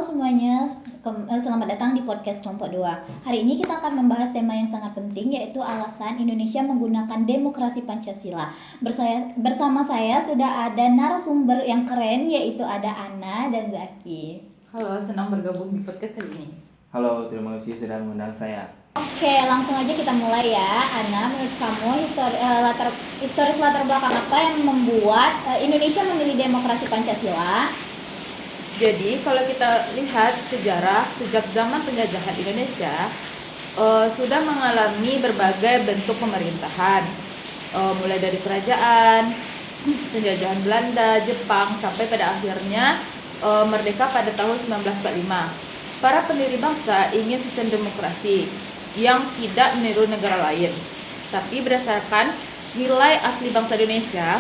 semuanya, selamat datang di podcast kelompok 2. Hari ini kita akan membahas tema yang sangat penting, yaitu alasan Indonesia menggunakan demokrasi Pancasila. Bersama saya sudah ada narasumber yang keren, yaitu ada Ana dan Zaki. Halo, senang bergabung di podcast kali ini. Halo, terima kasih sudah mengundang saya. Oke, langsung aja kita mulai ya. Ana, menurut kamu historis latar belakang apa yang membuat Indonesia memilih demokrasi Pancasila? Jadi, kalau kita lihat sejarah, sejak zaman penjajahan Indonesia sudah mengalami berbagai bentuk pemerintahan, mulai dari kerajaan, penjajahan Belanda, Jepang, sampai pada akhirnya merdeka pada tahun 1945. Para pendiri bangsa ingin sistem demokrasi yang tidak meniru negara lain, tapi berdasarkan nilai asli bangsa Indonesia,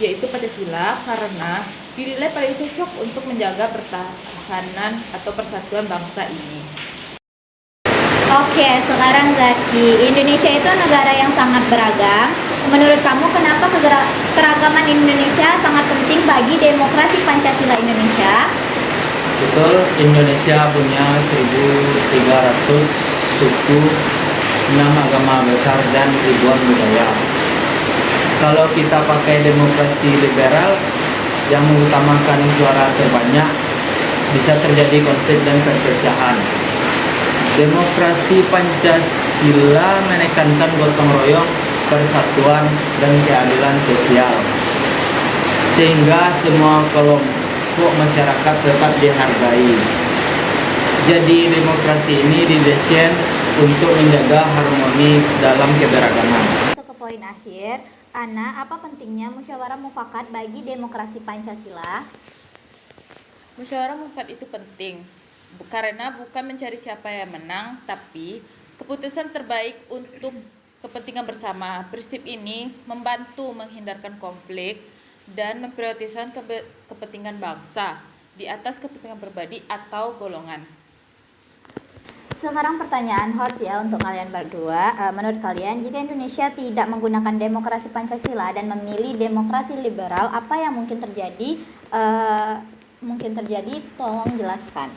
yaitu Pancasila, karena dinilai paling cocok untuk menjaga pertahanan atau persatuan bangsa ini. Oke, sekarang Zaki, Indonesia itu negara yang sangat beragam. Menurut kamu kenapa keragaman Indonesia sangat penting bagi demokrasi Pancasila Indonesia? Betul, Indonesia punya 1.300 suku, 6 agama besar dan ribuan budaya. Kalau kita pakai demokrasi liberal yang mengutamakan suara terbanyak, bisa terjadi konflik dan perpecahan. Demokrasi Pancasila menekankan gotong royong, persatuan, dan keadilan sosial, sehingga semua kelompok masyarakat tetap dihargai. Jadi demokrasi ini didesain untuk menjaga harmoni dalam keberagaman. Masuk ke poin akhir, Ana, apa pentingnya musyawarah mufakat bagi demokrasi Pancasila? Musyawarah mufakat itu penting karena bukan mencari siapa yang menang, tapi keputusan terbaik untuk kepentingan bersama. Prinsip ini membantu menghindarkan konflik dan memprioritaskan kepentingan bangsa di atas kepentingan pribadi atau golongan. Sekarang pertanyaan hot ya untuk kalian berdua. Menurut kalian, jika Indonesia tidak menggunakan demokrasi Pancasila dan memilih demokrasi liberal, apa yang mungkin terjadi? Tolong jelaskan.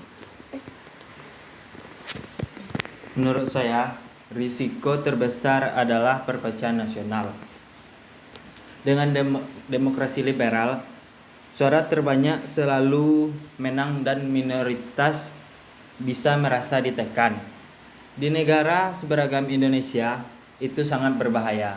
Menurut saya, risiko terbesar adalah perpecahan nasional. Dengan demokrasi liberal, suara terbanyak selalu menang dan minoritas bisa merasa ditekan. Di negara seberagam Indonesia, itu sangat berbahaya.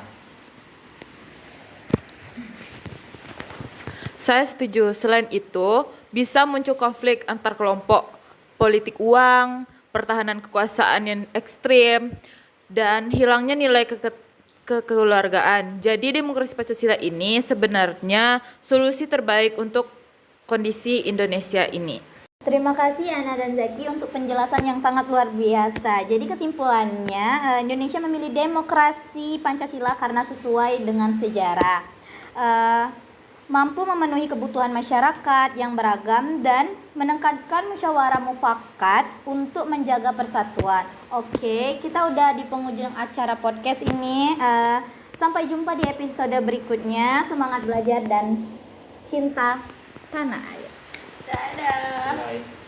Saya setuju. Selain itu, bisa muncul konflik antar kelompok, politik uang, pertahanan kekuasaan yang ekstrim, dan hilangnya nilai kekeluargaan. Jadi demokrasi Pancasila ini sebenarnya solusi terbaik untuk kondisi Indonesia ini. Terima kasih Ana dan Zaki untuk penjelasan yang sangat luar biasa. Jadi kesimpulannya, Indonesia memilih demokrasi Pancasila karena sesuai dengan sejarah. Mampu memenuhi kebutuhan masyarakat yang beragam dan menekankan musyawarah mufakat untuk menjaga persatuan. Oke, kita udah di penghujung acara podcast ini. Sampai jumpa di episode berikutnya. Semangat belajar dan cinta tanah air. Dadah. Bye.